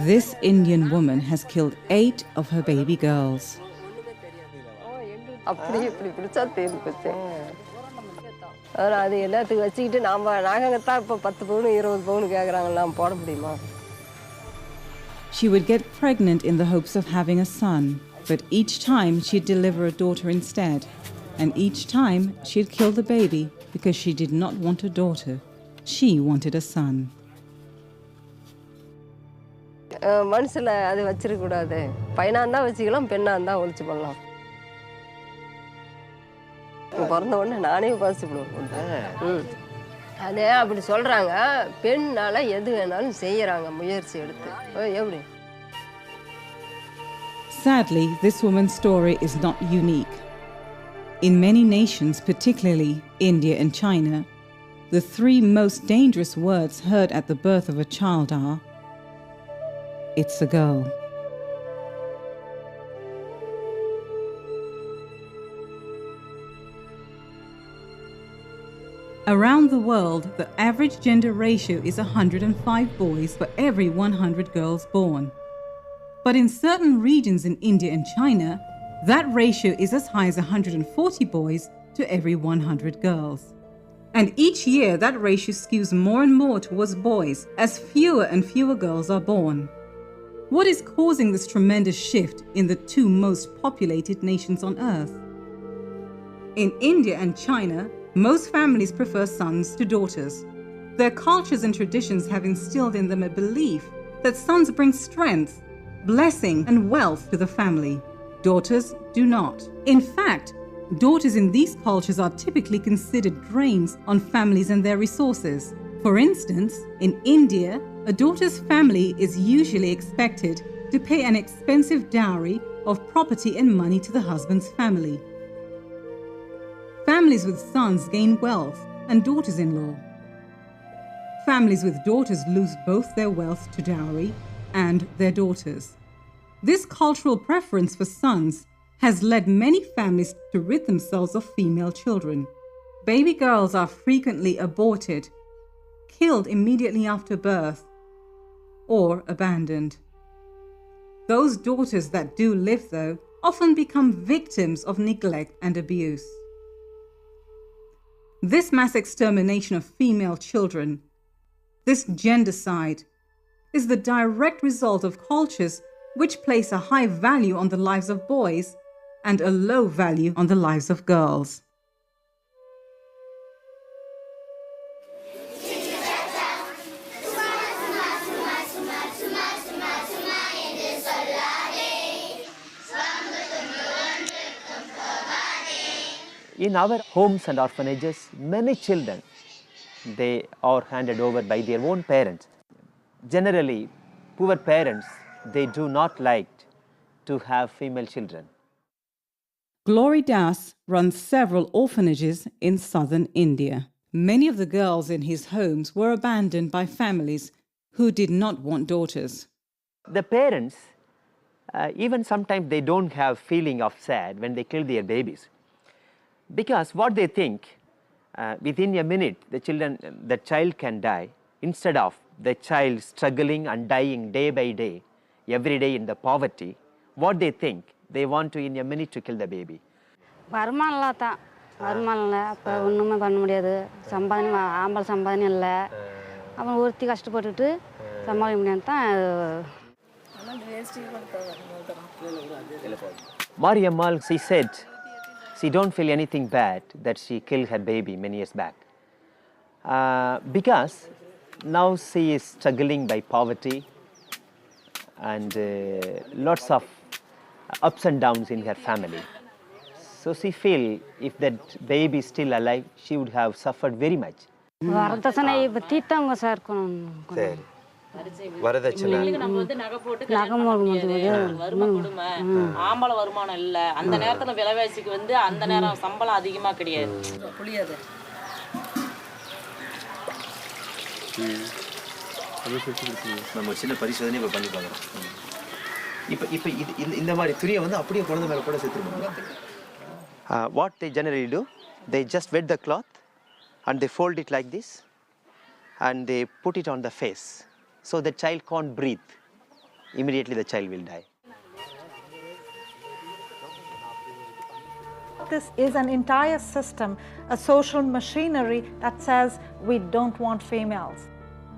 This Indian woman has killed 8 of her baby girls. She would get pregnant in the hopes of having a son, but each time she'd deliver a daughter instead, and each time she'd kill the baby because she did not want a daughter. She wanted a son. மனசுல அது வச்சிருக்க கூடாது. பையனா இருந்தா வச்சுக்கலாம், பெண்ணா இருந்தா ஒளிச்சு பண்ணலாம். பிறந்த உடனே நானே பாசிபிள். அதே அப்படி சொல்றாங்க. பெண்ணால எது வேணாலும் செய்யறாங்க முயற்சி எடுத்து. எப்படி? Sadly, this woman's story is not unique. In many nations, particularly India and China, the 3 most dangerous words heard at the birth of a child are, "It's a girl." Around the world, the average gender ratio is 105 boys for every 100 girls born. But in certain regions in India and China, that ratio is as high as 140 boys to every 100 girls. And each year, that ratio skews more and more towards boys as fewer and fewer girls are born. What is causing this tremendous shift in the 2 most populated nations on earth? In India and China, most families prefer sons to daughters. Their cultures and traditions have instilled in them a belief that sons bring strength, blessing, and wealth to the family. Daughters do not. In fact, daughters in these cultures are typically considered drains on families and their resources. For instance, in India, a daughter's family is usually expected to pay an expensive dowry of property and money to the husband's family. Families with sons gain wealth and daughters-in-law. Families with daughters lose both their wealth to dowry and their daughters. This cultural preference for sons has led many families to rid themselves of female children. Baby girls are frequently aborted, killed immediately after birth, or abandoned. Those daughters that do live, though, often become victims of neglect and abuse. This mass extermination of female children, this gendercide, is the direct result of cultures which place a high value on the lives of boys and a low value on the lives of girls. In our homes and orphanages, many children, they are handed over by their own parents. Generally, poor parents, they do not like to have female children. Glory Das runs several orphanages in southern India. Many of the girls in his homes were abandoned by families who did not want daughters. The parents, even sometimes they don't have feeling of sad when they kill their babies. Because what they think, within a minute, the child can die, instead of the child struggling and dying day by day, every day in the poverty. What they think, they want to in a minute to kill the baby. வருமானம் தான் வருமானம் இல்லை, அப்போ ஒன்றுமே பண்ண முடியாது. சம்பாதனை ஆம்பளை சம்பாதனை இல்லை, அப்புறம் ஒருத்தி கஷ்டப்பட்டுட்டு சம்பாதிக்க முடியாது தான். Mariammal, she said, she don't feel anything bad that she killed her baby many years back. Because now she is struggling by poverty and lots of ups and downs in her family. So she feel if that baby is still alive, she would have suffered very much. வரதட்சணை இப்போ தீர்த்தவங்க sir இருக்கணும். சரி, வரதட்சணை ஆம்பளை வருமானம் இல்ல, அந்த நேரத்துல விலைவாசிக்கு வந்து அந்த நேரம் சம்பளம் அதிகமா கிடையாது. புளியாது நம்ம சின்ன பரிசோதனை இப்போ பண்ணி பார்க்குறோம். இப்போ இந்த மாதிரி துணியை வந்து அப்படியே குழந்தை மேலே கூட சேர்த்துருவாங்க. What they generally do, they just wet the cloth and they fold it like this and they put it on the face so the child can't breathe. immediately the child will die. This is an entire system, a social machinery that says we don't want females.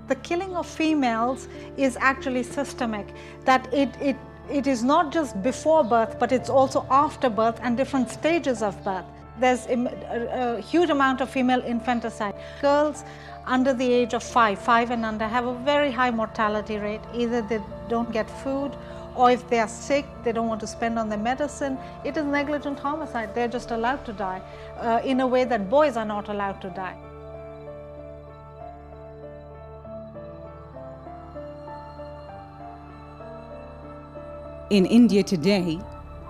The killing of females is actually systemic, that it is not just before birth, but it's also after birth and different stages of birth. There's a huge amount of female infanticide. Girls under the age of 5 and under, have a very high mortality rate. Either they don't get food, or if they are sick, they don't want to spend on their medicine. It is negligent homicide. They're just allowed to die in a way that boys are not allowed to die. In India today,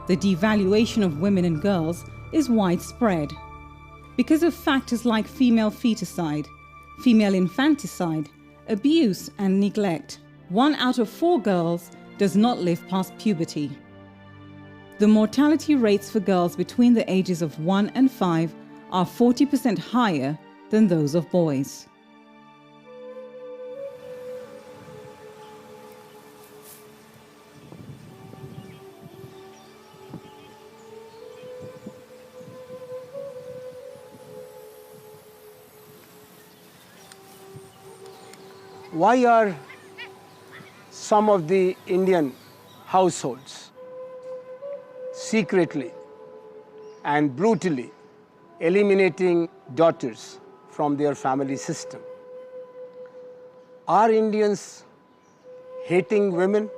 the devaluation of women and girls is widespread because of factors like female feticide, female infanticide, abuse and neglect. 1 out of 4 girls does not live past puberty. The mortality rates for girls between the ages of 1 and 5 are 40% higher than those of boys. Why are some of the Indian households secretly and brutally eliminating daughters from their family system? Are Indians hating women?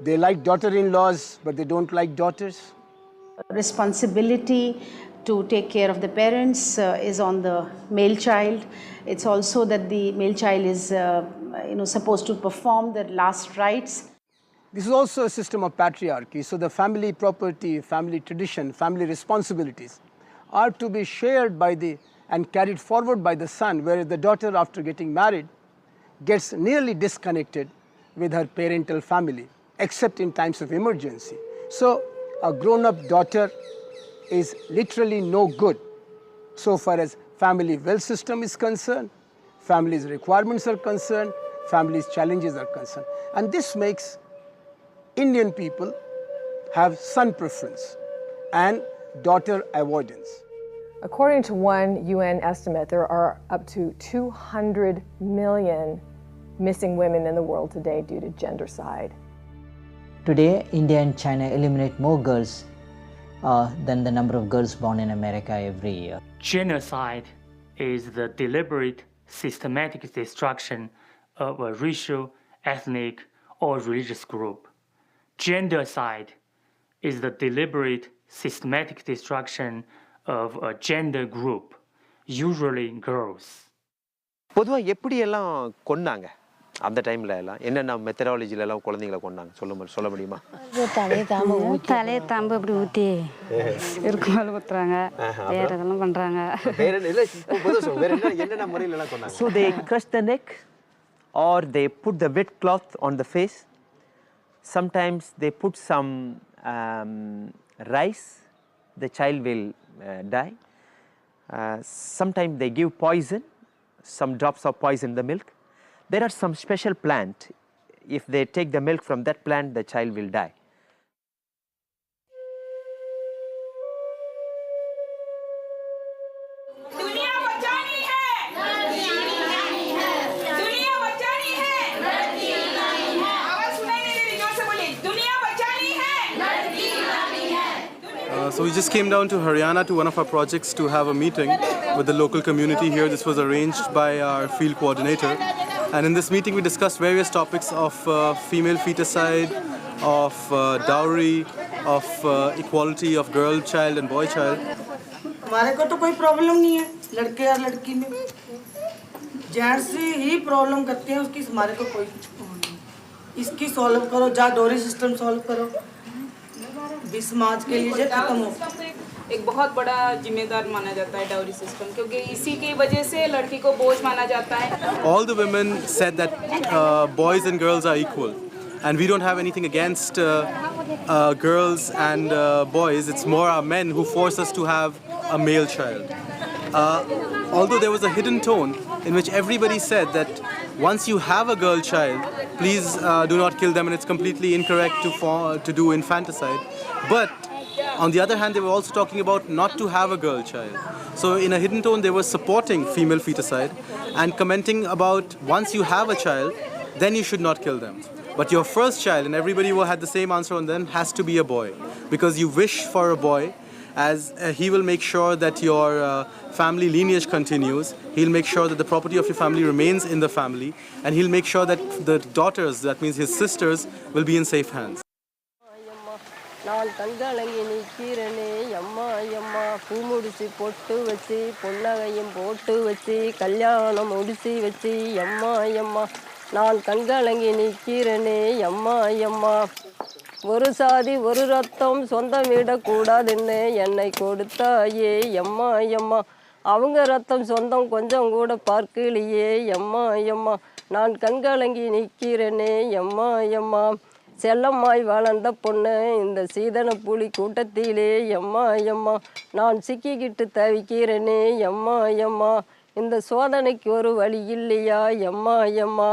They like daughter-in-laws, but they don't like daughters? Responsibility to take care of the parents is on the male child. It's also that the male child is supposed to perform the last rites. This is also a system of patriarchy, so the family property, family tradition, family responsibilities are to be shared by and carried forward by the son, whereas the daughter, after getting married, gets nearly disconnected with her parental family, except in times of emergency. So a grown-up daughter is literally no good so far as family wealth system is concerned, family's requirements are concerned, family's challenges are concerned. And this makes Indian people have son preference and daughter avoidance. According to one UN estimate, there are up to 200 million missing women in the world today due to gendercide. Today, India and China eliminate more girls than the number of girls born in America every year. Genocide is the deliberate, systematic destruction of a racial, ethnic, or religious group. Gendercide is the deliberate, systematic destruction of a gender group, usually girls. பொதுவா எப்படி எல்லாம் கொன்னாங்க அந்த டைம்ல எல்லாம் என்னென்ன மெத்தடாலஜில எல்லாம் குழந்தைகளை கொன்னாங்க சொல்ல முடியுமா? தலையை தாம்பு அப்படி ஊற்றி இருக்கு மேலே ஊற்றுறாங்க, வேறு இதெல்லாம் பண்ணுறாங்க. So they crushed the neck or they put the wet cloth on the face. Sometimes they put some rice, the child will die. Sometimes they give poison, some drops of poison in the milk. There are some special plant. If they take the milk from that plant, the child will die. So we just came down to Haryana to one of our projects to have a meeting with the local community here. This was arranged by our field coordinator. And in this meeting we discussed various topics of female feticide, of dowry, of equality of girl child and boy child. हमारे को तो कोई problem नहीं है लड़के और लड़की में, जेंट्स ही प्रॉब्लम करते हैं उसकी, हमारे को कोई इसकी सॉल्व करो, जा डोरी सिस्टम सॉल्व करो, भी समाज के लिए खत्म हो। एक बहुत बड़ा जिम्मेदार माना जाता है डाउरी सिस्टम, क्योंकि इसी की वजह से लड़की को बोझ माना जाता है। All the women said that boys and girls are equal, and we don't have anything against girls and boys. It's more our men who force us to have a male child. Although there was a hidden tone in which everybody said that once you have a girl child, please do not kill them, and it's completely incorrect to do infanticide. But on the other hand, they were also talking about not to have a girl child. So in a hidden tone, they were supporting female feticide and commenting about once you have a child, then you should not kill them. But your first child, and everybody had the same answer on them, has to be a boy. Because you wish for a boy, as he will make sure that your family lineage continues, he'll make sure that the property of your family remains in the family, and he'll make sure that the daughters, that means his sisters, will be in safe hands. நான் கண்கலங்கி நிற்கிறேனே அம்மா ஐயம்மா பூ முடிச்சு பொட்டு வச்சு பொன்னகையும் போட்டு வச்சு கல்யாணம் முடிச்சு வச்சு அம்மா ஐயம்மா நான் கண்கலங்கி நிற்கிறேனே அம்மா ஐயம்மா ஒரு சாதி ஒரு ரத்தம் சொந்தமிடக்கூடாதுன்னு என்னை கொடுத்தாயே அம்மா ஐயம்மா அவங்க ரத்தம் சொந்தம் கொஞ்சம் கூட பார்க்கலையே அம்மா ஐயம்மா நான் கண்கலங்கி நிற்கிறேனே அம்மா ஐயம்மா செல்லம்மாய் வளர்ந்த பொண்ணு இந்த சீதன புலி கூட்டத்திலே எம்மா ஐயம்மா நான் சிக்கிக்கிட்டு தவிக்கிறேனே எம்மா ஐயம்மா இந்த சோதனைக்கு ஒரு வழி இல்லையா எம்மா ஐயம்மா.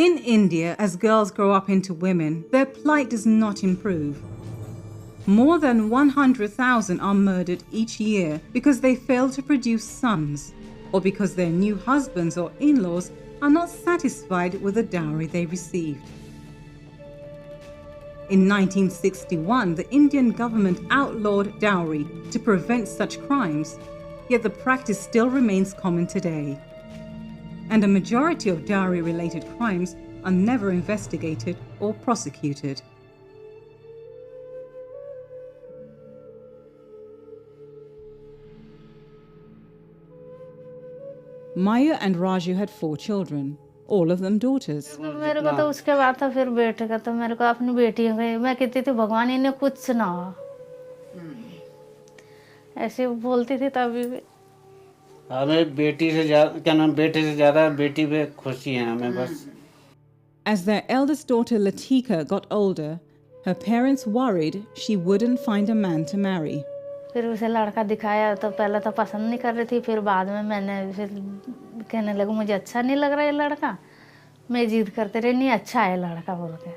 In India, as girls grow up into women, their plight does not improve. More than 100,000 are murdered each year because they fail to produce sons, or because their new husbands or in-laws are not satisfied with the dowry they received. In 1961, the Indian government outlawed dowry to prevent such crimes, yet the practice still remains common today. And a majority of dowry-related crimes are never investigated or prosecuted. Maya and Raju had 4 children, all of them daughters. मेरे को तो उसके बाद था फिर बेटे का, तो मेरे को अपनी बेटी हो गई। मैं कहती थी भगवान इन्हें कुछ ना हो, ऐसे बोलती थी तभी भी। हमें बेटी से ज्यादा क्या नाम बेटे से ज्यादा बेटी पे खुशी है हमें बस। As their eldest daughter Latika got older, her parents worried she wouldn't find a man to marry. फिर उसे लड़का दिखाया तो पहले तो पसंद नहीं कर रही थी, फिर बाद में मैंने फिर कहने लगा मुझे अच्छा नहीं लग रहा है लड़का। मैं जिद करते रही नहीं अच्छा है लड़का बोल के।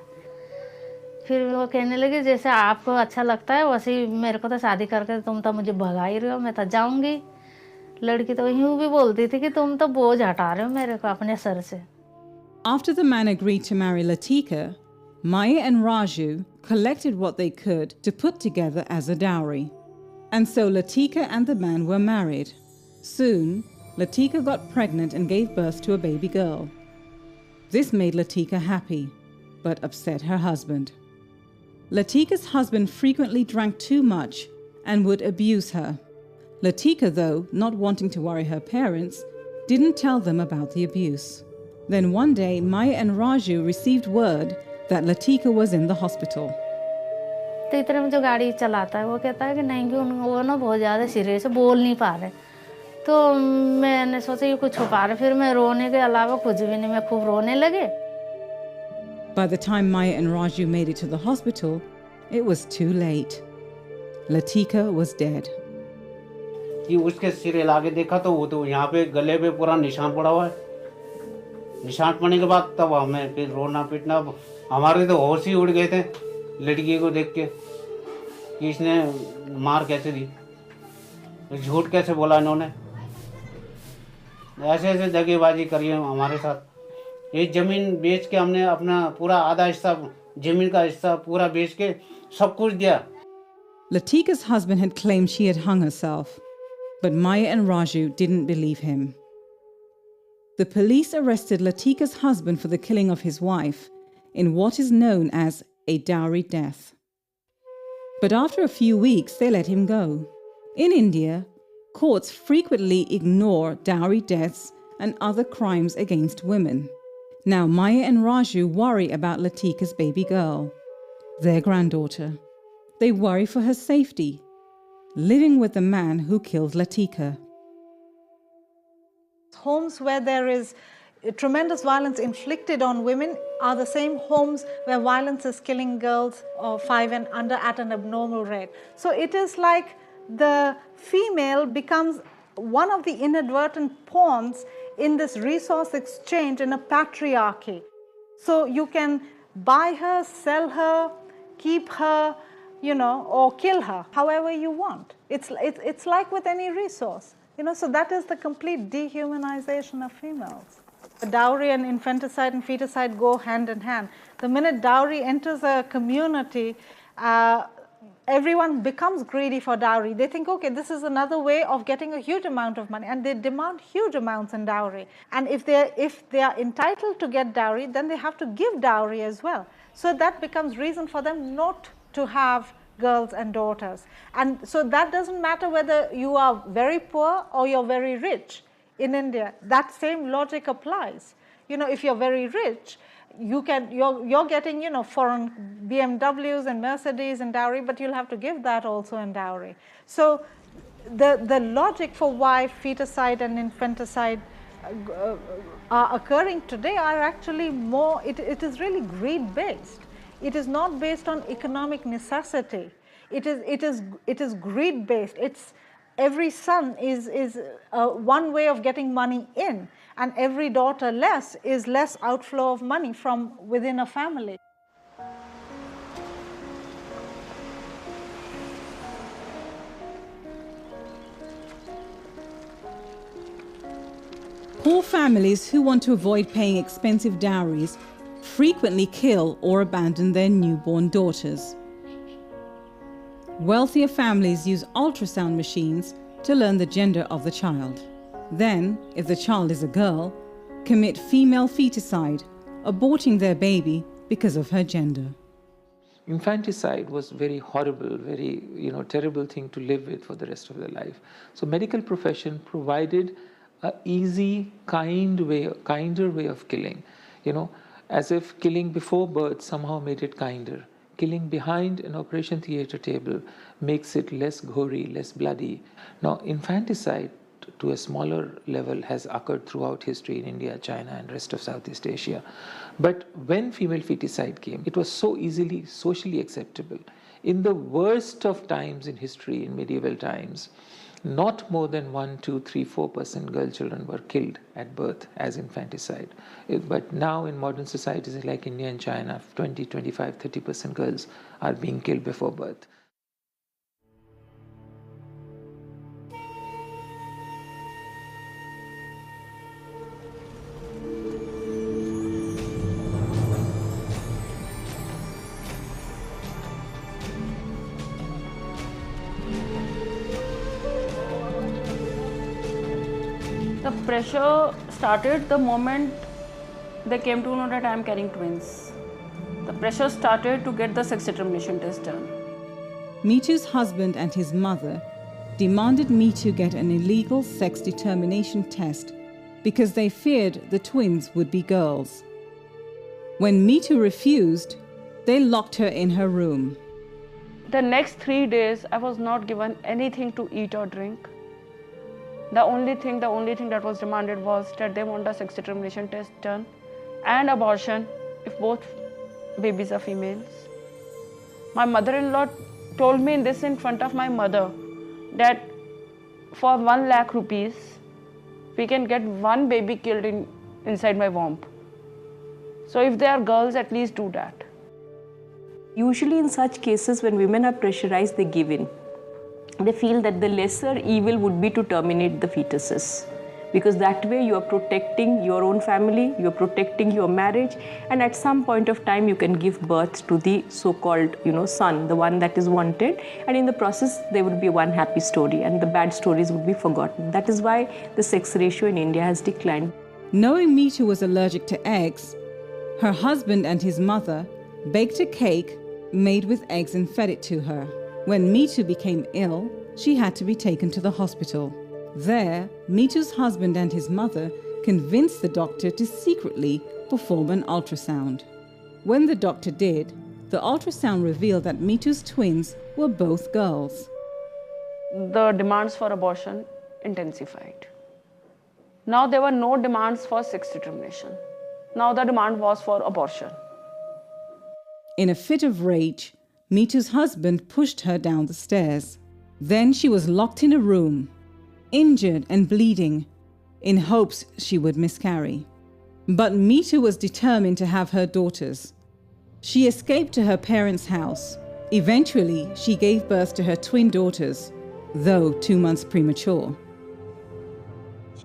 फिर वो कहने लगी जैसे आपको अच्छा लगता है वैसे ही मेरे को तो शादी करके तुम तो मुझे भगा ही रहे हो, मैं तो जाऊंगी। लड़की तो यूँ भी बोलती थी कि तुम तो बोझ हटा रहे हो मेरे को अपने सर से। After the man agreed to marry Latika, Maya and Raju collected what they could to put together as a dowry. And so Latika and the man were married. Soon, Latika got pregnant and gave birth to a baby girl. This made Latika happy, but upset her husband. Latika's husband frequently drank too much and would abuse her. Latika, though, not wanting to worry her parents, didn't tell them about the abuse. Then one day, Maya and Raju received word that Latika was in the hospital. तो इतने में जो गाड़ी चलाता है वो कहता है कि नहीं कि वो ना बहुत ज़्यादा सिरे से बोल नहीं पा रहे। तो मैंने सोचा ये कुछ छुपा रहे, फिर मैं रोने के अलावा कुछ भी नहीं, मैं खूब रोने लगे। By the time Maya and Raju made it to the hospital, it was too late. Latika was dead. कि उसके सिरे लाके देखा तो वो तो यहाँ पे गले पे पूरा निशान पड़ा हुआ है। निशान पड़ने के बाद तब हमें फिर रोना पीटना, हमारे तो होश ही उड़ गए थे लड़की को देख के कि इसने मार कैसे दी, झूठ कैसे बोला इन्होंने, ऐसे ऐसे दगेबाजी करी है हमारे साथ। ये ज़मीन बेच के हमने अपना पूरा आधा हिस्सा ज़मीन का हिस्सा पूरा बेच के सब कुछ दिया। Latika's husband had claimed she had hung herself, but Maya and Raju didn't believe him. The police arrested Latika's husband for the killing of his wife in what is known as a dowry death. But after a few weeks, they let him go. In India, courts frequently ignore dowry deaths and other crimes against women. Now Maya and Raju worry about Latika's baby girl, their granddaughter. They worry for her safety, living with the man who killed Latika. Homes where there is tremendous violence inflicted on women are the same homes where violence is killing girls of 5 and under at an abnormal rate. So it is like the female becomes one of the inadvertent pawns in this resource exchange in a patriarchy. So you can buy her, sell her, keep her, you know, or kill her, however you want. It's like with any resource, you know, so that is the complete dehumanization of females. Dowry and infanticide and feticide go hand in hand. The minute dowry enters a community, everyone becomes greedy for dowry. They think, okay, this is another way of getting a huge amount of money, and they demand huge amounts in dowry. And if they are entitled to get dowry, then they have to give dowry as well. So that becomes reason for them not to have girls and daughters. And so that doesn't matter whether you are very poor or you're very rich. In India, that same logic applies. You know, if you're very rich, you're getting, you know, foreign BMWs and Mercedes in dowry, but you'll have to give that also in dowry. So the logic for why feticide and infanticide are occurring today are actually more, it is really greed based. It is not based on economic necessity. It is greed based. It's every son is one way of getting money in, and every daughter less is less outflow of money from within a family. Poor families who want to avoid paying expensive dowries frequently kill or abandon their newborn daughters. Wealthier families use ultrasound machines to learn the gender of the child. Then, if the child is a girl, commit female feticide, aborting their baby because of her gender. Infanticide was very horrible, very terrible thing to live with for the rest of their life. So medical profession provided an easy, kinder way of killing. As if killing before birth somehow made it kinder. Killing behind an operation theatre table makes it less gory, less bloody. Now, infanticide to a smaller level has occurred throughout history in India, China, and rest of Southeast Asia. But when female feticide came, it was so easily socially acceptable. In the worst of times in history, in medieval times, not more than 1, 2, 3, 4% girl children were killed at birth as infanticide. But now in modern societies like India and China, 20, 25, 30% girls are being killed before birth. The pressure started the moment they came to know that I am carrying twins. The pressure started to get the sex determination test done. Mitu's husband and his mother demanded Mitu get an illegal sex determination test because they feared the twins would be girls. When Mitu refused, they locked her in her room. The next 3 days, I was not given anything to eat or drink. The only thing that was demanded was that they want a sex determination test done and abortion if both babies are females. My mother-in-law told me this in front of my mother that for 1 lakh rupees, we can get 1 baby killed inside my womb. So if they are girls, at least do that. Usually in such cases, when women are pressurized, they give in. They feel that the lesser evil would be to terminate the fetuses, because that way you are protecting your own family, you are protecting your marriage, and at some point of time you can give birth to the so-called son, the one that is wanted, and in the process there would be one happy story and the bad stories would be forgotten. That is why the sex ratio in India has declined. Knowing Mitu was allergic to eggs, her husband and his mother baked a cake made with eggs and fed it to her. When Mitu became ill, she had to be taken to the hospital. There, Mitu's husband and his mother convinced the doctor to secretly perform an ultrasound. When the doctor did, the ultrasound revealed that Mitu's twins were both girls. The demands for abortion intensified. Now there were no demands for sex determination. Now the demand was for abortion. In a fit of rage, Mitu's husband pushed her down the stairs. Then she was locked in a room. injured and bleeding, in hopes she would miscarry. But Mitu was determined to have her daughters. She escaped to her parents' house. Eventually, she gave birth to her twin daughters, though 2 months premature.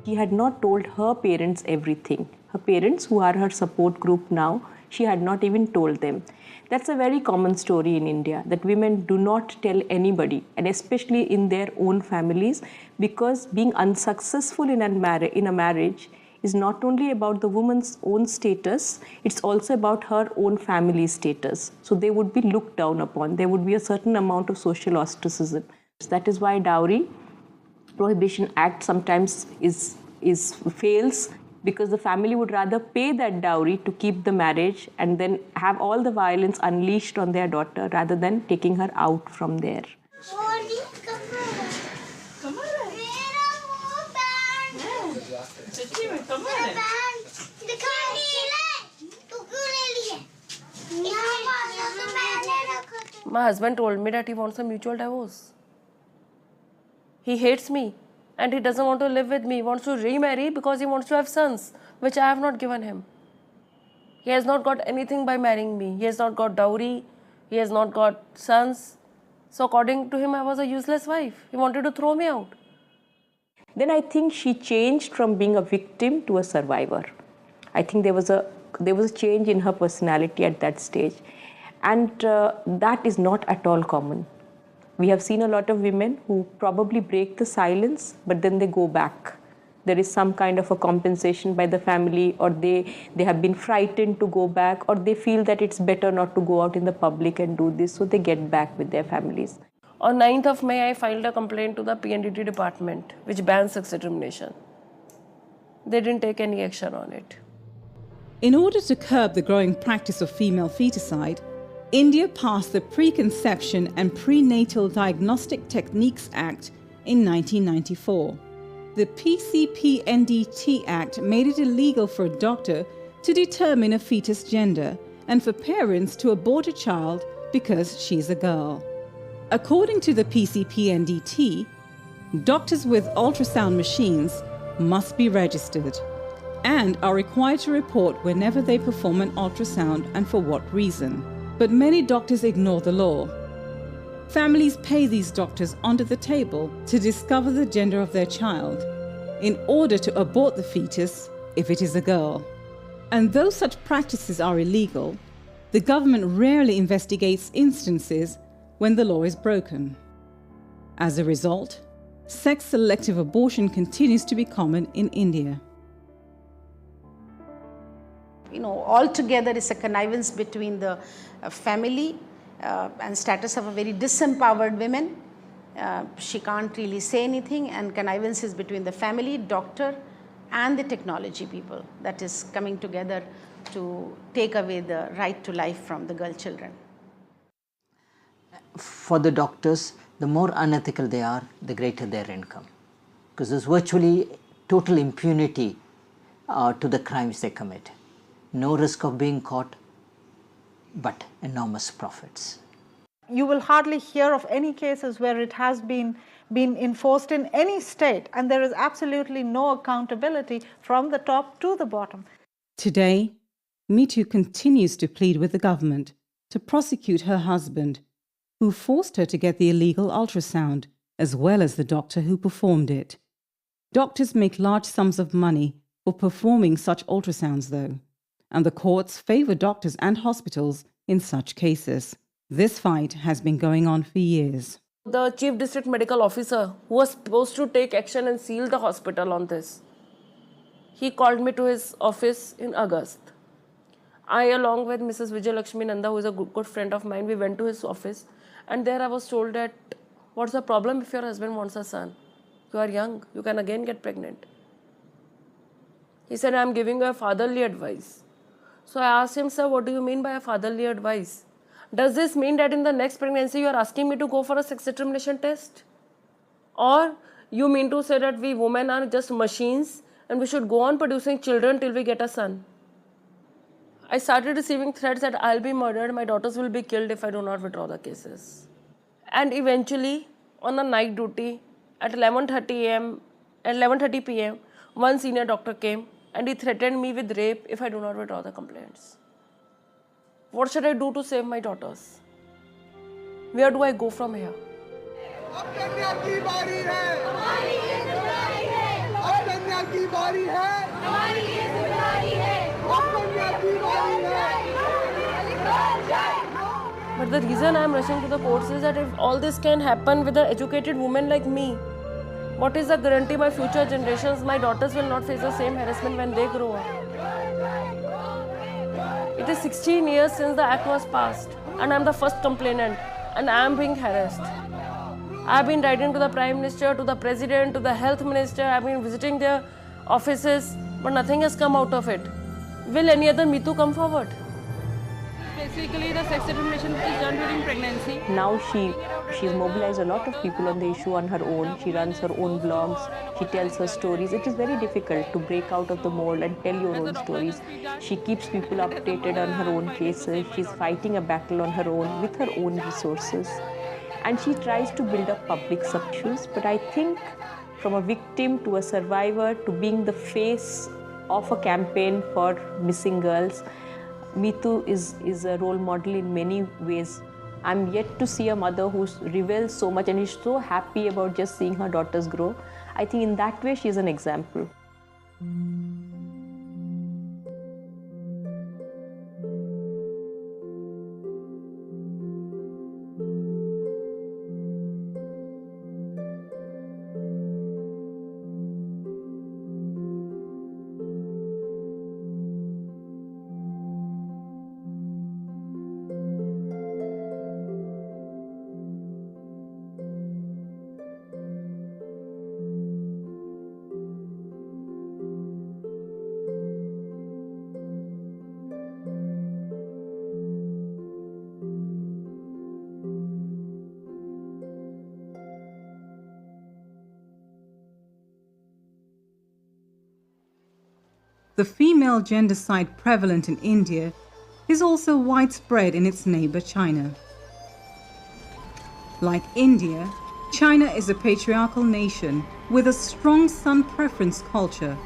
She had not told her parents everything. Her parents, who are her support group now, she had not even told them. That's a very common story in India, that women do not tell anybody, and especially in their own families, because being unsuccessful in a marriage is not only about the woman's own status, it's also about her own family status. So they would be looked down upon. There would be a certain amount of social ostracism. That is why Dowry Prohibition Act sometimes fails, because the family would rather pay that dowry to keep the marriage and then have all the violence unleashed on their daughter rather than taking her out from there. My husband told me that he wants a mutual divorce. He hates me and he doesn't want to live with me. He wants to remarry because he wants to have sons, which I have not given him. He has not got anything by marrying me. He has not got dowry. He has not got sons. So according to him, I was a useless wife. He wanted to throw me out. Then I think she changed from being a victim to a survivor. I think there was a change in her personality at that stage. And that is not at all common. We have seen a lot of women who probably break the silence, but then they go back. There is some kind of a compensation by the family, or they have been frightened to go back, or they feel that it's better not to go out in the public and do this, so they get back with their families. On 9th of May, I filed a complaint to the PNDT department, which bans sex discrimination. They didn't take any action on it. In order to curb the growing practice of female feticide, India passed the Preconception and Prenatal Diagnostic Techniques Act in 1994. The PCPNDT Act made it illegal for a doctor to determine a fetus gender and for parents to abort a child because she's a girl. According to the PCPNDT, doctors with ultrasound machines must be registered and are required to report whenever they perform an ultrasound and for what reason. But many doctors ignore the law. Families pay these doctors under the table to discover the gender of their child in order to abort the fetus if it is a girl. And though such practices are illegal, the government rarely investigates instances when the law is broken. As a result, sex-selective abortion continues to be common in India. Altogether it's a connivance between the family and status of a very disempowered women. She can't really say anything, and connivance is between the family, doctor and the technology people that is coming together to take away the right to life from the girl children. For the doctors, the more unethical they are, the greater their income, because there's virtually total impunity to the crimes they commit. No risk of being caught, but enormous profits. You will hardly hear of any cases where it has been enforced in any state, and there is absolutely no accountability from the top to the bottom. Today, Mitu continues to plead with the government to prosecute her husband, who forced her to get the illegal ultrasound, as well as the doctor who performed it. Doctors make large sums of money for performing such ultrasounds, though, and the courts favor doctors and hospitals in such cases. This fight has been going on for years. The Chief District Medical Officer, who was supposed to take action and seal the hospital on this, he called me to his office in August. I, along with Mrs. Vijay Lakshmi Nanda, who is a good friend of mine, we went to his office, and there I was told that, what's the problem if your husband wants a son? You are young, you can again get pregnant. He said, I'm giving you a fatherly advice. So I asked him, sir, what do you mean by a fatherly advice? Does this mean that in the next pregnancy you are asking me to go for a sex determination test? Or you mean to say that we women are just machines and we should go on producing children till we get a son? I started receiving threats that I'll be murdered, my daughters will be killed if I do not withdraw the cases. And eventually, on a night duty, at 11:30 a.m., At 11:30 p.m., one senior doctor came and he threatened me with rape if I do not withdraw the complaints. What should I do to save my daughters? Where do I go from here? But the reason I am rushing to the courts is that if all this can happen with an educated woman like me, what is the guarantee my future generations, my daughters will not face the same harassment when they grow up? It is 16 years since the act was passed and I am the first complainant and I am being harassed. I have been writing to the Prime Minister, to the President, to the Health Minister, I have been visiting their offices, but nothing has come out of it. Will any other Me Too come forward? Basically, the sex discrimination is done during pregnancy. Now she's mobilized a lot of people on the issue on her own. She runs her own blogs. She tells her stories. It is very difficult to break out of the mold and tell your own stories. She keeps people updated on her own cases. She's fighting a battle on her own with her own resources. And she tries to build up public issues. But I think from a victim to a survivor to being the face of a campaign for missing girls, Me Too is a role model in many ways. I'm yet to see a mother who reveals so much and is so happy about just seeing her daughters grow. I think in that way she is an example. The female gendercide prevalent in India is also widespread in its neighbor China. Like India, China is a patriarchal nation with a strong son preference culture.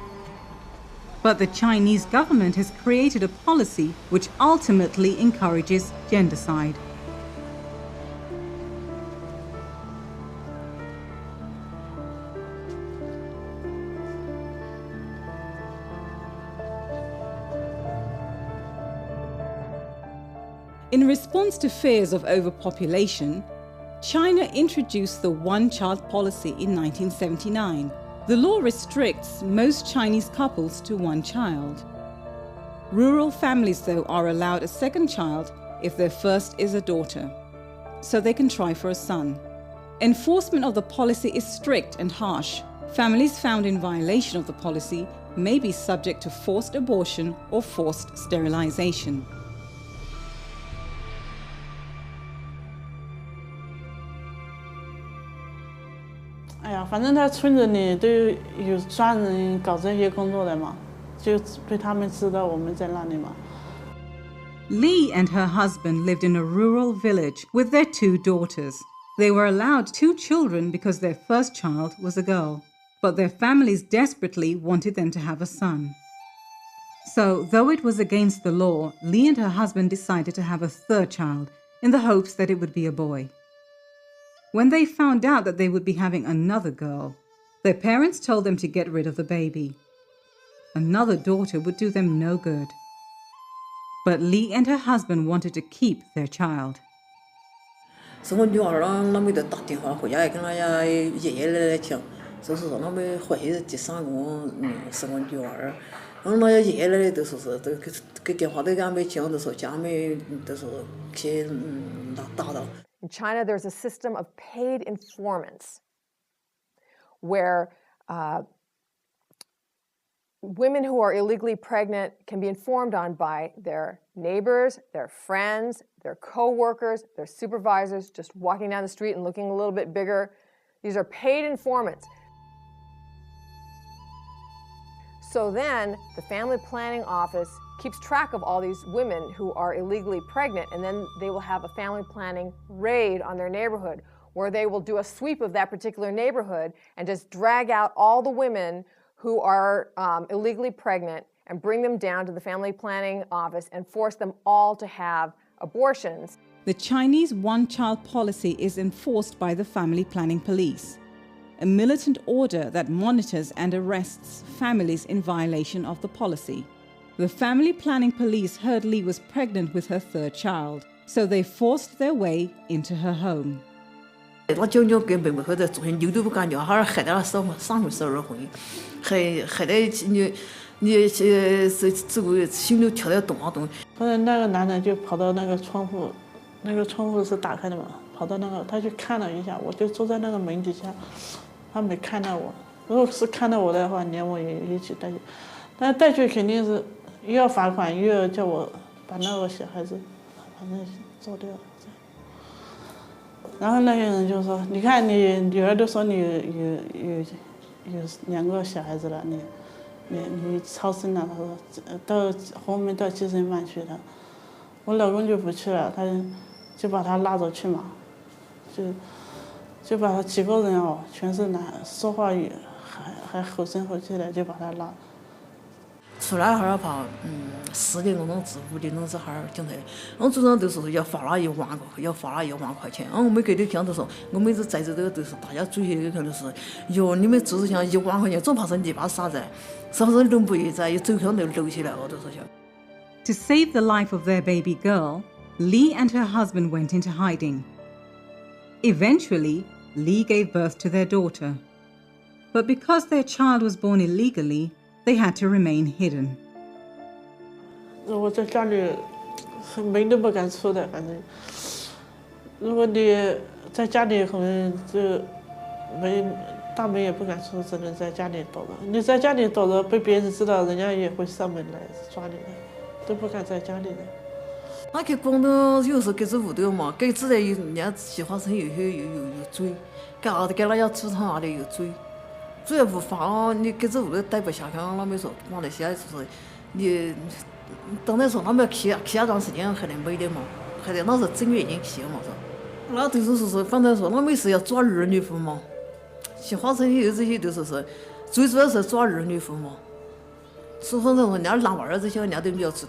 But the Chinese government has created a policy which ultimately encourages gendercide. In response to fears of overpopulation, China introduced the one-child policy in 1979. The law restricts most Chinese couples to one child. Rural families, though, are allowed a second child if their first is a daughter, so they can try for a son. Enforcement of the policy is strict and harsh. Families found in violation of the policy may be subject to forced abortion or forced sterilization.哎呀，反正在村子里都有专人搞这些工作的嘛，就被他们知道我们在那里嘛。 Lee and her husband lived in a rural village with their 2 daughters. They were allowed 2 children because their first child was a girl, but their families desperately wanted them to have a son. So, though it was against the law, Lee and her husband decided to have a 3rd child in the hopes that it would be a boy. When they found out that they would be having another girl, their parents told them to get rid of the baby. Another daughter would do them no good. But Lee and her husband wanted to keep their child. 是我女儿啊，那么就打电话回家跟她爷爷奶奶讲，就是说那么回去第3个是我女儿，然后那爷爷奶奶都说是都给电话都给俺们讲，都说家里都说去打到。 In China, there's a system of paid informants where women who are illegally pregnant can be informed on by their neighbors, their friends, their co-workers, their supervisors, just walking down the street and looking a little bit bigger. These are paid informants. So then the family planning office keeps track of all these women who are illegally pregnant, and then they will have a family planning raid on their neighborhood where they will do a sweep of that particular neighborhood and just drag out all the women who are illegally pregnant and bring them down to the family planning office and force them all to have abortions. The Chinese one-child policy is enforced by the family planning police, a militant order that monitors and arrests families in violation of the policy. The family planning police heard Lee was pregnant with her third child, so they forced their way into her home. 我舅舅跟妹妹或者做牛都不敢叫，还害得3回回，害得你这个心都跳得动啊动。后来那个男的就跑到那个窗户，那个窗户是打开的嘛，跑到那个他去看了一下，我就坐在那个门底下，他没看到我。如果是看到我的话，连我也一起带去，但是带去肯定是又要罚款，又要叫我把那个小孩子反正做掉。然后那些人就说：“你看你女儿都说你有2个小孩子了，你超生了。”他说到后面到精神病去了，我老公就不去了，他就把他拉着去嘛，就把他几个人哦，全是说话语还吼声吼气的，就把他拉。出来哈儿跑，4点多钟至5点钟这哈儿警察，我早上都说要罚了1万个，要罚了1万块钱。我没给你讲都说，我每次在这都是大家注意看都是，哟，你们就是像1万块钱，总怕是你把傻子，是不是轮不一在走向都流起来，我都说想。To save the life of their baby girl, Lee and her husband went into hiding. Eventually, Lee gave birth to their daughter. But because their child was born illegally, they had to remain hidden. 我在家里门都不敢出的，反正如果你在家里可能就大门也不敢出，只能在家里躲着。你在家里躲着，被别人知道，人家也会上门来抓你的，都不敢在家里的。那去广东有时候给这屋头嘛，给自然有人家计划生有追，给啥子给那要出厂那里有追。主要无法，你给这屋头待不下去，他们说马来西亚就是你，当然说他们去那段时间还能没的嘛，还得那是正月间去嘛是。那都是说，反正说他们是要抓儿女妇嘛，去花城有这些都是最主要是抓儿女妇嘛。是反正说人家男娃儿这些，人家都没有知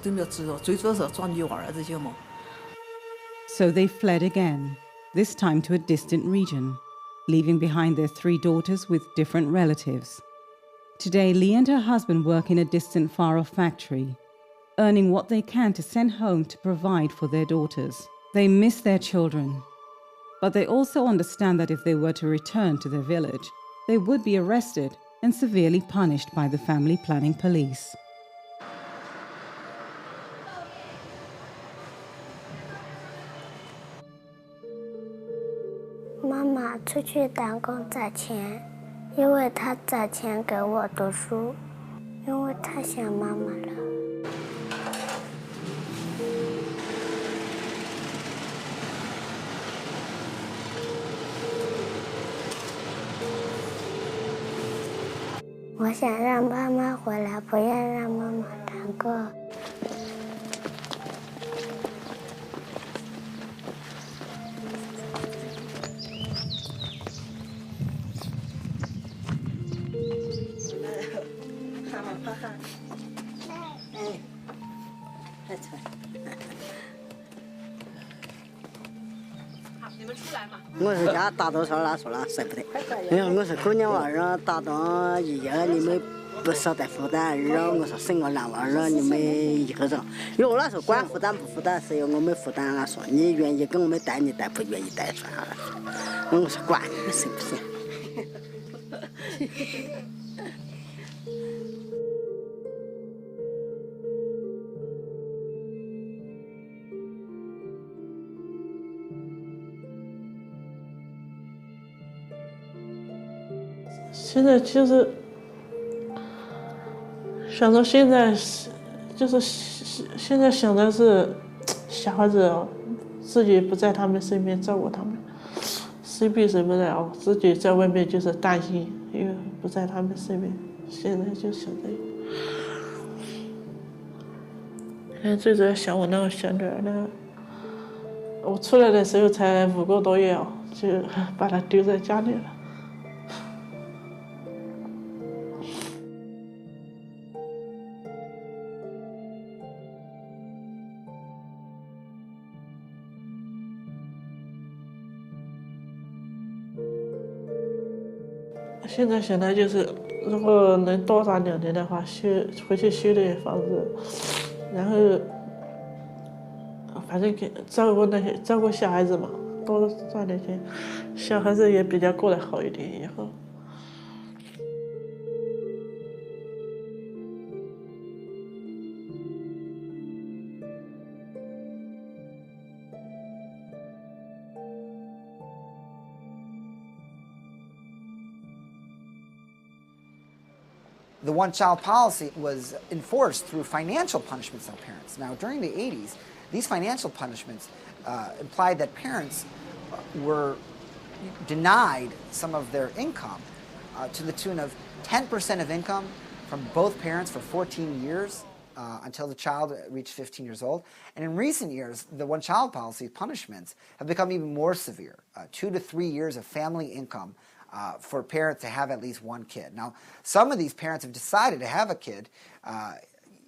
道，最主要是抓女娃儿这些嘛。So they fled again, this time to a distant region, leaving behind their 3 daughters with different relatives. Today, Lee and her husband work in a distant far-off factory, earning what they can to send home to provide for their daughters. They miss their children, but they also understand that if they were to return to their village, they would be arrested and severely punished by the family planning police. 妈妈出去打工赚钱，因为她赚钱给我读书，因为她想妈妈了。我想让妈妈回来，不要让妈妈难过。我是家大多少那说了舍不得，我说姑娘娃儿大到一夜你们不舍得负担，然后我说生个男娃儿你们一个人，因为我那时候管负担不负担是由我们负担了，说你愿意跟我们带你带，不愿意带算了。我说管你们生不生。现在其实想着现在就是现在想的是小孩子自己不在他们身边照顾他们，谁比谁不了，自己在外面就是担心，因为不在他们身边，现在就想这个。最主要想我那个小女儿，那个我出来的时候才5个多月哦，就把他丢在家里了。现在想来就是，如果能多打2年的话，回去修点房子，然后反正给照顾小孩子嘛，多赚点钱，小孩子也比较过得好一点以后。The one-child policy was enforced through financial punishments on parents. Now, during the 80s, these financial punishments implied that parents were denied some of their income to the tune of 10% of income from both parents for 14 years until the child reached 15 years old. And in recent years, the one-child policy punishments have become even more severe, 2 to 3 years of family income for parents to have at least one kid. Now, some of these parents have decided to have a kid,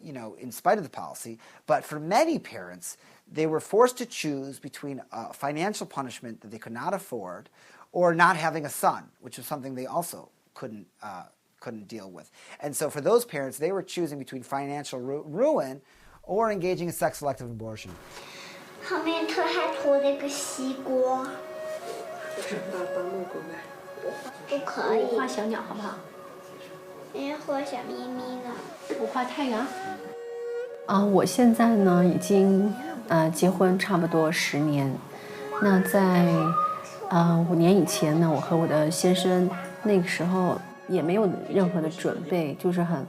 you know, in spite of the policy, but for many parents, they were forced to choose between a financial punishment that they could not afford or not having a son, which was something they also couldn't deal with. And so for those parents, they were choosing between financial ruin or engaging in sex-selective abortion. 后面他还拖了个西瓜。不可以。我画小鸟好不好？画小咪咪呢？我画太阳。我现在呢已经结婚差不多10年。那在5年以前呢，我和我的先生那个时候也没有任何的准备，就是很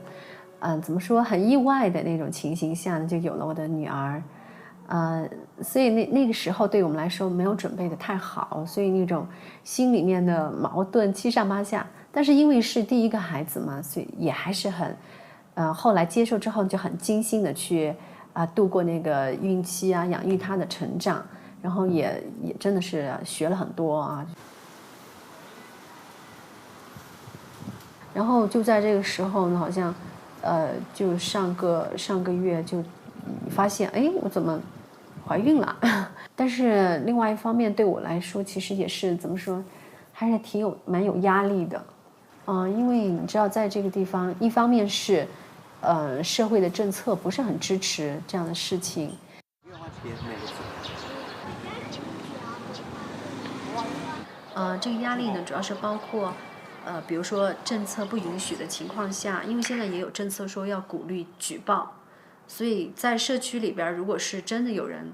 怎么说很意外的那种情形下呢，就有了我的女儿。所以那个时候对我们来说没有准备的太好，所以那种心里面的矛盾七上八下。但是因为是第一个孩子嘛，所以也还是很，后来接受之后就很精心的去度过那个孕期啊，养育他的成长，然后也真的是学了很多啊。然后就在这个时候呢，好像就上个月就发现，哎，我怎么怀孕了？但是另外一方面对我来说，其实也是怎么说，还是蛮有压力的，因为你知道，在这个地方，一方面是，社会的政策不是很支持这样的事情。这个压力呢，主要是包括，比如说政策不允许的情况下，因为现在也有政策说要鼓励举报。所以在社区里边，如果是真的有人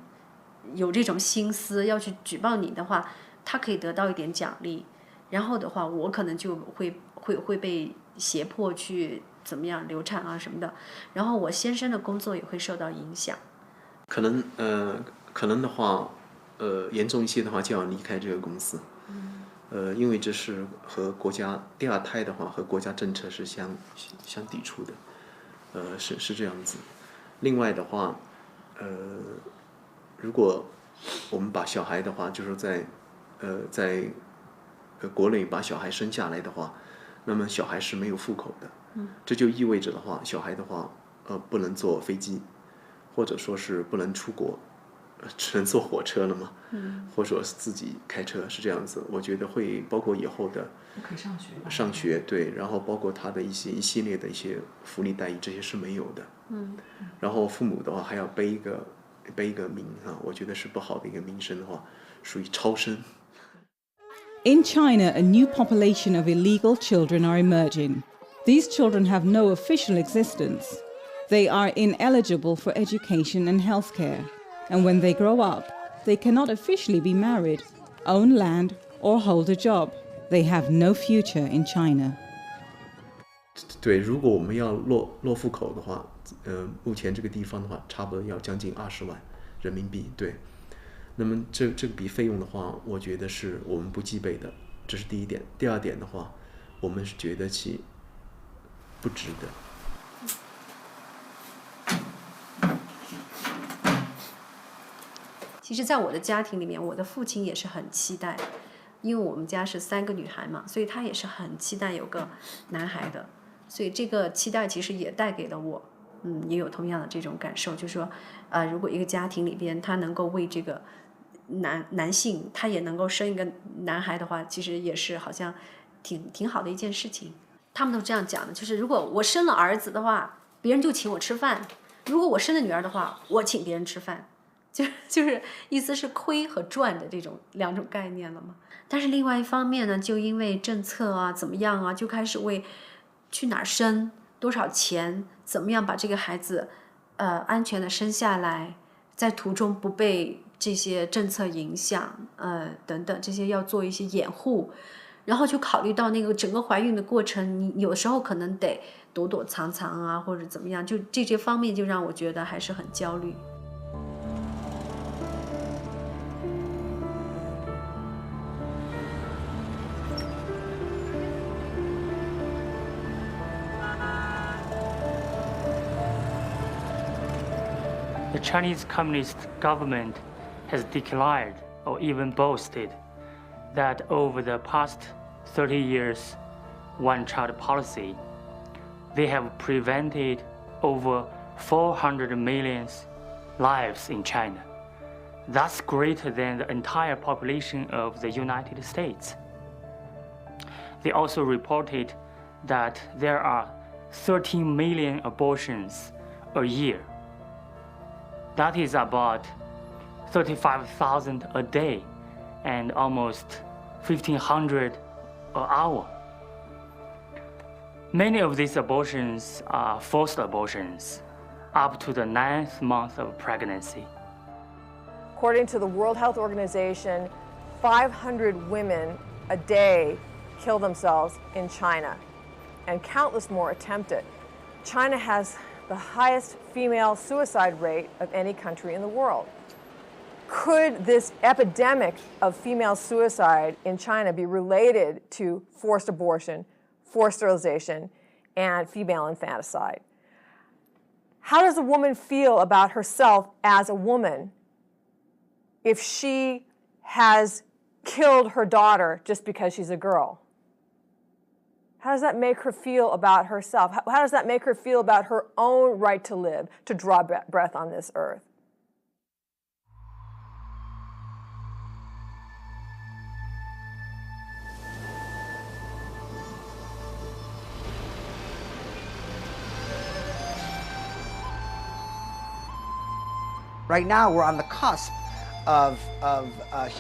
有这种心思要去举报你的话，他可以得到一点奖励。然后的话，我可能就会被胁迫去怎么样流产啊什么的。然后我先生的工作也会受到影响。可能的话，严重一些的话就要离开这个公司。因为这是和国家第2胎的话和国家政策是相抵触的，是这样子。另外的话，如果我们把小孩的话，就是在国内把小孩生下来的话，那么小孩是没有户口的，这就意味着的话，小孩的话，不能坐飞机，或者说是不能出国，只能坐火车了嘛，或者说是自己开车，是这样子。我觉得会包括以后的可以上学，对，然后包括他的一系列的一些福利待遇，这些是没有的。然后父母的话还要背一个名啊，我觉得是不好的一个名声的话，属于超生。In China, a new population of illegal children are emerging. These children have no official existence. They are ineligible for education and healthcare, and when they grow up, they cannot officially be married, own land, or hold a job. They have no future in China. 对，如果我们要落户口的话，目前这个地方的话，差不多要将近20万人民币。对，那么这笔费用的话，我觉得是我们不具备的，这是第一点。第二点的话，我们是觉得其不值得。其实在我的家庭里面，我的父亲也是很期待，因为我们家是3个女孩嘛，所以她也是很期待有个男孩的，所以这个期待其实也带给了我，也有同样的这种感受，就是说，如果一个家庭里边他能够为这个男性他也能够生一个男孩的话，其实也是好像挺好的一件事情。他们都这样讲的，就是如果我生了儿子的话，别人就请我吃饭；如果我生了女儿的话，我请别人吃饭。就是意思是亏和赚的这种2种概念了嘛。但是另外一方面呢，就因为政策啊怎么样啊，就开始为去哪儿生、多少钱、怎么样把这个孩子安全的生下来，在途中不被这些政策影响等等，这些要做一些掩护，然后就考虑到那个整个怀孕的过程，你有时候可能得躲躲藏藏啊，或者怎么样，就这些方面就让我觉得还是很焦虑。The Chinese Communist government has declared or even boasted that over the past 30 years one-child policy, they have prevented over 400 million lives in China. That's greater than the entire population of the United States. They also reported that there are 13 million abortions a year. That is about 35,000 a day and almost 1,500 an hour. Many of these abortions are forced abortions up to the 9th month of pregnancy. According to the World Health Organization, 500 women a day kill themselves in China, and countless more attempt it. China has the highest female suicide rate of any country in the world. Could this epidemic of female suicide in China be related to forced abortion, forced sterilization, and female infanticide? How does a woman feel about herself as a woman if she has killed her daughter just because she's a girl? How does that make her feel about herself? How does that make her feel about her own right to live, to draw breath on this earth? Right now, we're on the cusp of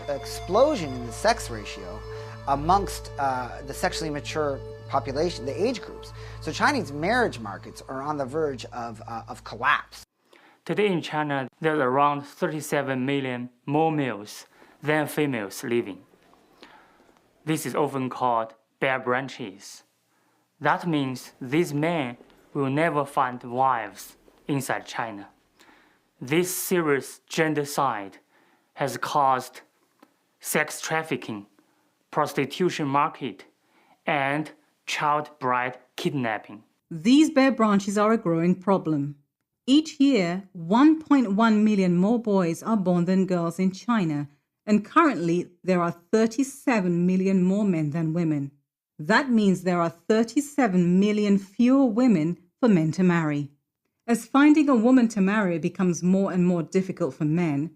explosion in the sex ratio amongst the sexually mature population, the age groups. So Chinese marriage markets are on the verge of collapse. Today in China, there are around 37 million more males than females living. This is often called bare branches. That means these men will never find wives inside China. This serious gendercide has caused sex trafficking, prostitution market, and child bride kidnapping. These bare branches are a growing problem. Each year, 1.1 million more boys are born than girls in China, and currently there are 37 million more men than women. That means there are 37 million fewer women for men to marry. As finding a woman to marry becomes more and more difficult for men,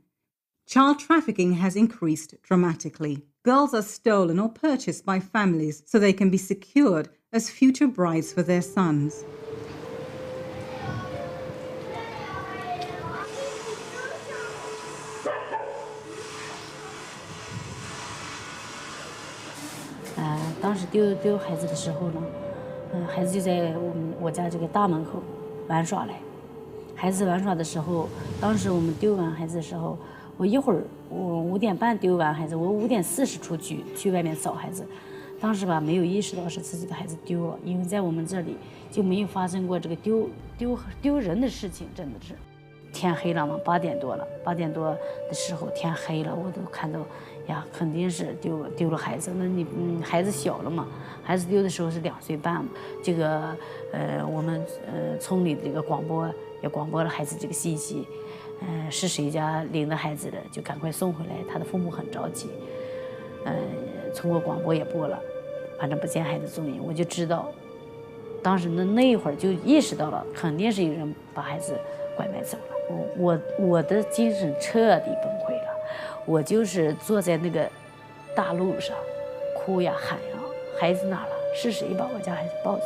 child trafficking has increased dramatically. Girls are stolen or purchased by families so they can be secured as future brides for their sons. "当时丢孩子的时候呢，孩子就在我家这个大门口玩耍嘞。孩子玩耍的时候，当时我们丢完孩子的时候，我一会儿我5点半丢完孩子，我5点40出去外面找孩子。当时吧没有意识到是自己的孩子丢了，因为在我们这里就没有发生过这个丢人的事情，真的是。天黑了嘛，8点多了，8点多的时候天黑了，我都看到呀，肯定是丢了孩子。那你孩子小了嘛，孩子丢的时候是2岁半嘛。这个我们村里的这个广播也广播了孩子这个信息，是谁家领的孩子的，就赶快送回来。他的父母很着急，通过广播也播了，反正不见孩子踪影，我就知道，当时那一会儿就意识到了，肯定是有人把孩子拐卖走了。我的精神彻底崩溃了，我就是坐在那个大路上，哭呀喊呀，孩子哪了？是谁把我家孩子抱走？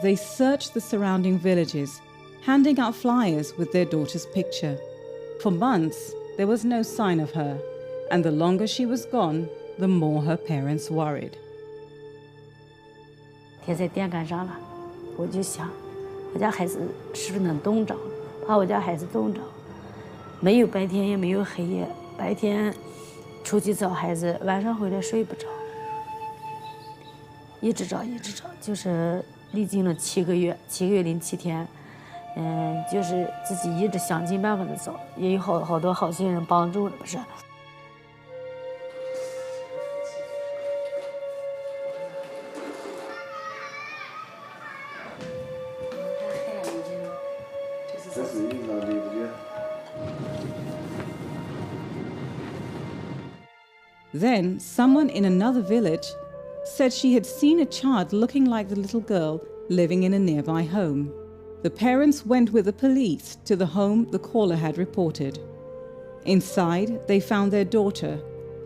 They searched the surrounding villages, handing out flyers with their daughter's picture. For months, there was no sign of her, and the longer she was gone, the more her parents worried. 贴在电杆上了，我就想，我家孩子是不是能冻着？怕我家孩子冻着，没有白天也没有黑夜，白天出去找孩子，晚上回来睡不着，一直找，就是历经了7个月，7个月零7天，就是自己一直想尽办法的找，也有好多好心人帮助了，不是。Then, someone in another village said she had seen a child looking like the little girl living in a nearby home. The parents went with the police to the home the caller had reported. Inside, they found their daughter,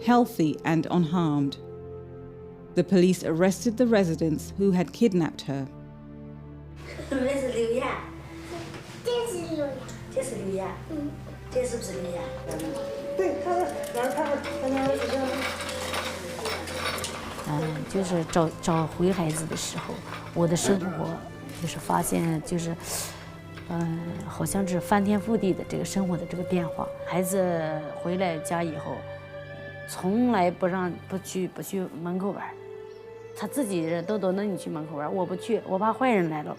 healthy and unharmed. The police arrested the residents who had kidnapped her. 这是刘亚，这是刘亚，这是不是刘亚？对，就是找回孩子的时候，我的生活就是发现好像是翻天覆地的这个生活的这个变化。孩子回来家以后，从来不去门口玩，他自己人都能你去门口玩，我不去，我怕坏人来了。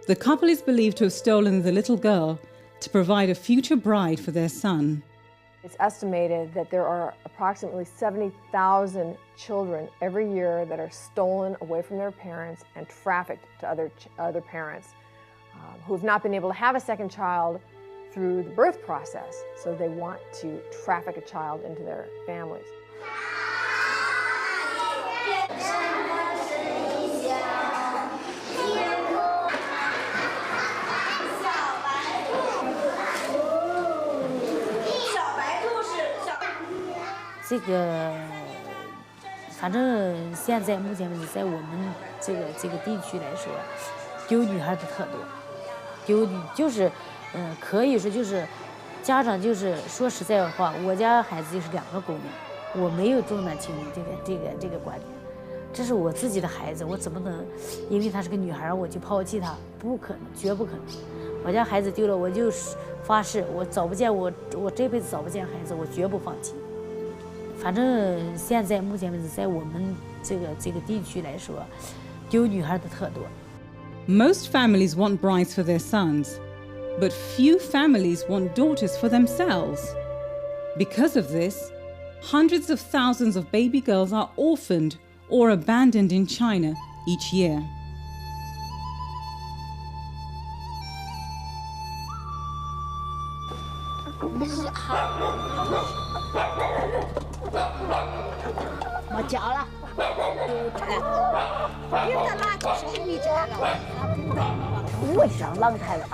The couple is believed to have stolen the little girl to provide a future bride for their son. It's estimated that there are approximately 70,000 children every year that are stolen away from their parents and trafficked to other parents who have not been able to have a second child through the birth process, so they want to traffic a child into their families. 这个，反正现在目前为止，在我们这个地区来说，丢女孩的特多，丢女就是，可以说就是家长就是说实在话，我家孩子就是2个姑娘，我没有重男轻女这个观点，这是我自己的孩子，我怎么能因为她是个女孩我就抛弃她？不可能，绝不可能。我家孩子丢了，我就发誓，我这辈子找不见孩子，我绝不放弃。反正现在目前为止，在我们这个地区来说，丢女孩的特多。Most families want brides for their sons, but few families want daughters for themselves. Because of this, hundreds of thousands of baby girls are orphaned or abandoned in China each year. 没脚了，你在哪就是没脚了。我上冷台了，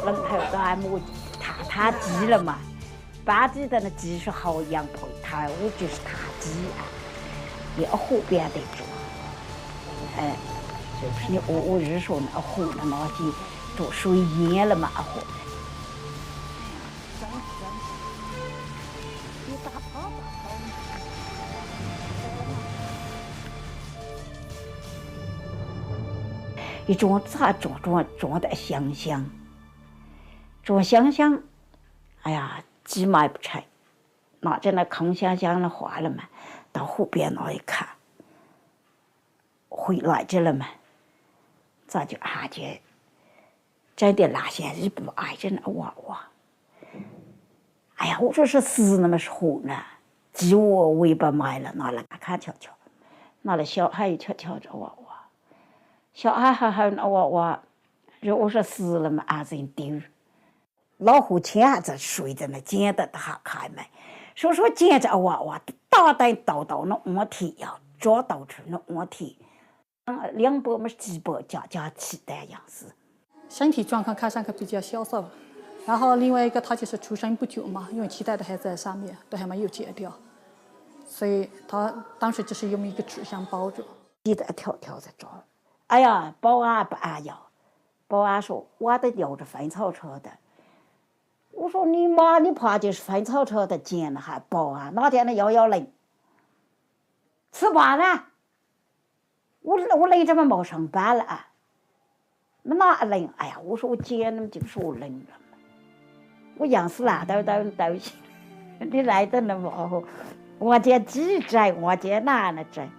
冷台了，俺们他鸡了嘛，把鸡的那鸡是好养活，我就是他鸡啊，你湖边得住，就是你我日说那湖那么去做水淹了嘛湖。 一种咋种的香香，种香香，哎呀，鸡买不成，拿着那空香香的花了嘛，到湖边那一看，回来着了嘛，咋就真的那些人不爱着那娃娃，哎呀，我说是死那么活呢，鸡我也不买了，拿来看瞧瞧，拿来小孩瞧瞧这娃娃。 小孩还那娃娃，如果说死了嘛，俺人丢。老虎钳子睡在那捡的他开门，说捡着娃娃，大胆倒到那岸体呀，抓到去那岸体，200么几百加起的样子。身体状况看上去比较消瘦，然后另外一个他就是出生不久嘛，因为脐带都还在上面，都还没有解掉，所以他当时就是用一个纸箱包着。记得一条条在这儿，哎呀，保安不按要，保安说我得摇着翻草车的。我说你妈，你怕就是翻草车的捡了还保安，哪天的110，吃饭了，我累这么没上班了啊。哪冷？哎呀，我说我捡了，就说我冷了嘛。我样式哪都行，你来的那么好，我捡几针，我捡哪了针？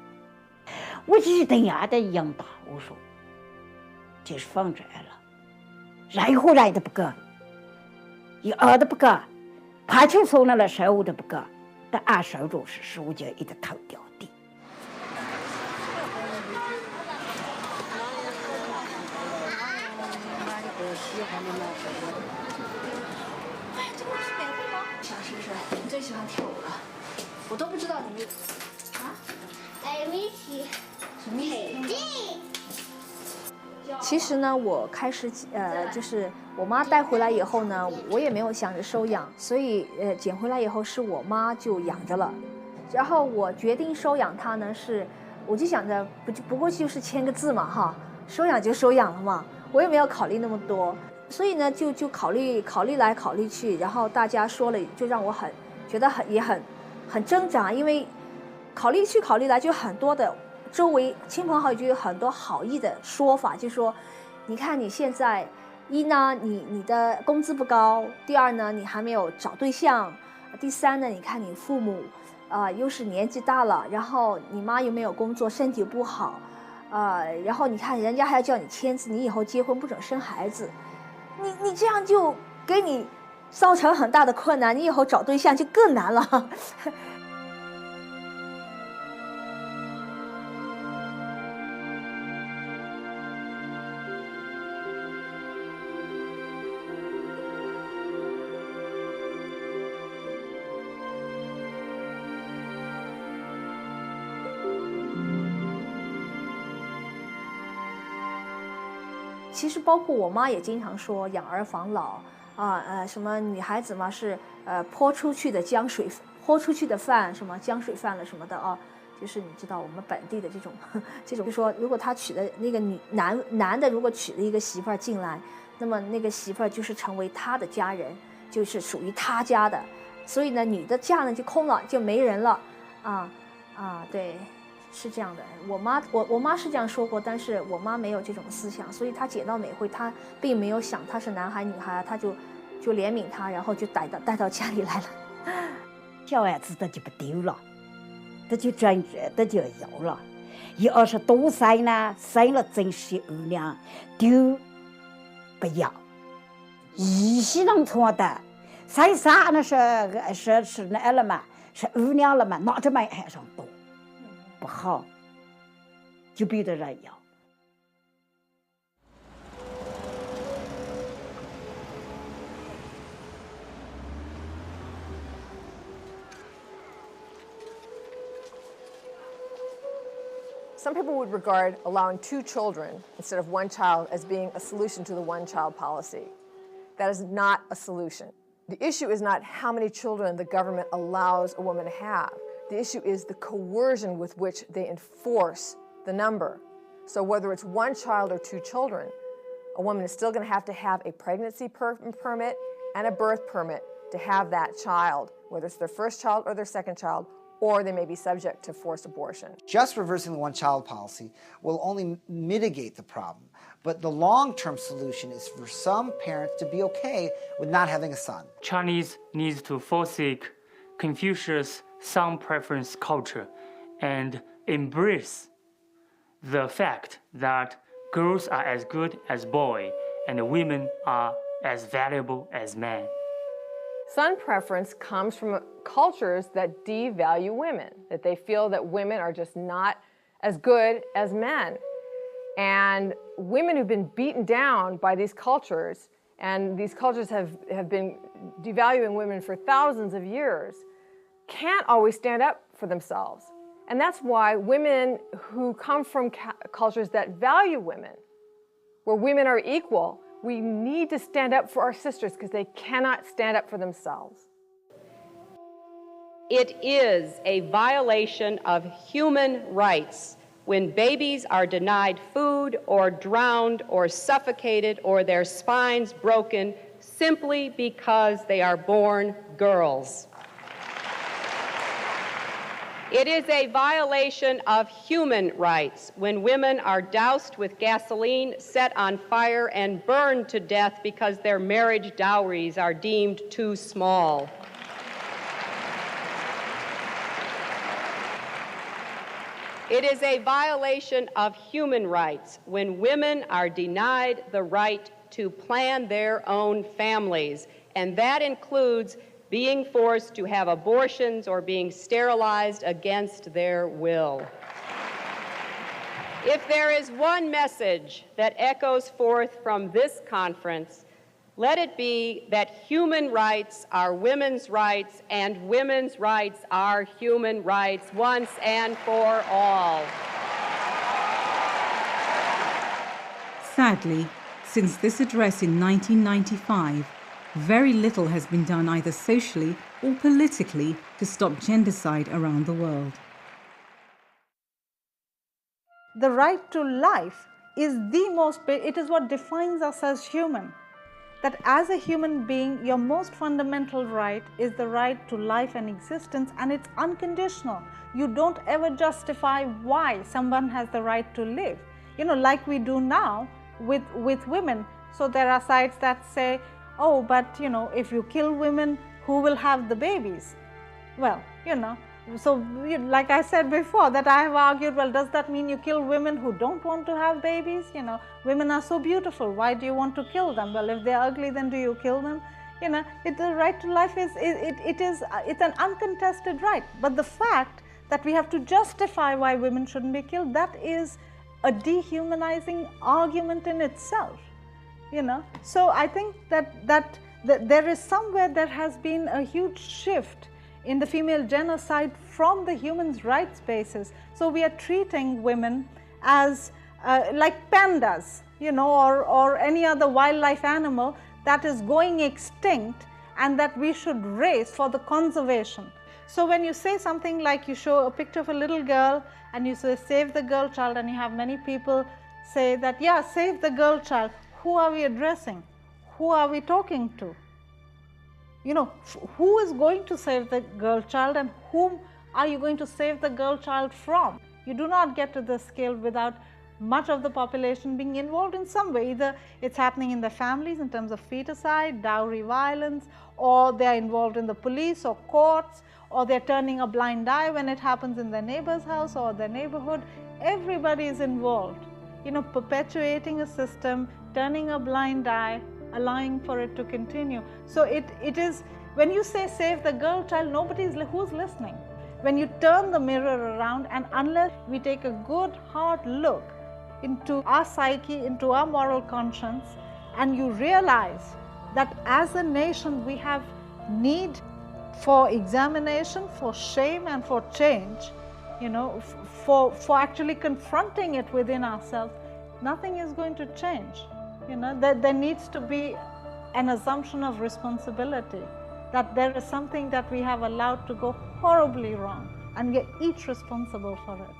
我一定要得养大。我说，就是放这了，任何人都不干，一二都不干，派出所那收都不干，但按收入是我就一直投掉的。是不是？你最喜欢跳舞了？我都不知道你们啊。什么意思？其实呢，我开始就是我妈带回来以后呢，我也没有想着收养，所以捡回来以后是我妈就养着了。然后我决定收养它呢，我就想着不过就是签个字嘛哈，收养就收养了嘛，我也没有考虑那么多。所以呢，就考虑来考虑去，然后大家说了，就让我觉得很挣扎，因为考虑去考虑来，就很多的周围亲朋好友就有很多好意的说法，就说，你看你现在，一呢你的工资不高，第二呢你还没有找对象，第三呢你看你父母又是年纪大了，然后你妈又没有工作，身体不好，然后你看人家还要叫你签字，你以后结婚不准生孩子。你这样就给你造成很大的困难，你以后找对象就更难了。其实包括我妈也经常说养儿防老什么女孩子嘛是泼出去的饭，什么江水饭了什么的啊，就是你知道我们本地的这种，就说如果他娶的那个男的如果娶了一个媳妇儿进来，那么那个媳妇儿就是成为他的家人，就是属于他家的，所以呢女的嫁呢就空了，就没人了对。是这样的，我妈是这样说过，但是我妈没有这种思想，所以她捡到美惠，她并没有想他是男孩女孩，她就怜悯他，然后就带到家里来了。小孩子他就不丢了，他就真着，他就要了。要是多生呢，生了真是二两，丢不要。一些农村的，生啥那是那了嘛，是二两了嘛，拿着买还上多。不好，就别的人要。Some people would regard allowing 2 children instead of 1 child as being a solution to the one-child policy. That is not a solution. The issue is not how many children the government allows a woman to have. The issue is the coercion with which they enforce the number. So whether it's 1 child or 2 children, a woman is still going to have a pregnancy permit and a birth permit to have that child, whether it's their first child or their second child, or they may be subject to forced abortion. Just reversing the one-child policy will only mitigate the problem, but the long-term solution is for some parents to be okay with not having a son. Chinese needs to forsake Confucius' son preference culture and embrace the fact that girls are as good as boys and women are as valuable as men. Son preference comes from cultures that devalue women, that they feel that women are just not as good as men. And women who've been beaten down by these cultures, and these cultures have been devaluing women for thousands of years, can't always stand up for themselves. And that's why women who come from cultures that value women, where women are equal, we need to stand up for our sisters because they cannot stand up for themselves. It is a violation of human rights when babies are denied food or drowned or suffocated or their spines broken simply because they are born girls. It is a violation of human rights when women are doused with gasoline, set on fire, and burned to death because their marriage dowries are deemed too small. It is a violation of human rights when women are denied the right to plan their own families, and that includes being forced to have abortions or being sterilized against their will. If there is one message that echoes forth from this conference, let it be that human rights are women's rights and women's rights are human rights once and for all. Sadly, since this address in 1995, very little has been done either socially or politically to stop gendercide around the world. The right to life is it is what defines us as human. That as a human being, your most fundamental right is the right to life and existence, and it's unconditional. You don't ever justify why someone has the right to live. Like we do now with women. So there are sites that say, oh, but if you kill women, who will have the babies? Well, so like I said before, that I have argued, well, does that mean you kill women who don't want to have babies? Women are so beautiful, why do you want to kill them? Well, if they're ugly, then do you kill them? The right to life it's an uncontested right. But the fact that we have to justify why women shouldn't be killed, that is a dehumanizing argument in itself. So I think that there is somewhere there has been a huge shift in the female genocide from the human rights basis. So we are treating women as like pandas, or any other wildlife animal that is going extinct and that we should raise for the conservation. So when you say something like, you show a picture of a little girl and you say save the girl child, and you have many people say that, yeah, save the girl child. Who are we addressing? Who are we talking to? Who is going to save the girl child, and whom are you going to save the girl child from? You do not get to this scale without much of the population being involved in some way. Either it's happening in the families in terms of feticide, dowry violence, or they are involved in the police or courts, or they're turning a blind eye when it happens in their neighbor's house or their neighborhood. Everybody is involved, perpetuating a system, turning a blind eye, allowing for it to continue. So it is, when you say save the girl child, who's listening? When you turn the mirror around, and unless we take a good hard look into our psyche, into our moral conscience, and you realize that as a nation we have need for examination, for shame, and for change, for actually confronting it within ourselves, nothing is going to change. There needs to be an assumption of responsibility, that there is something that we have allowed to go horribly wrong, and we are each responsible for it.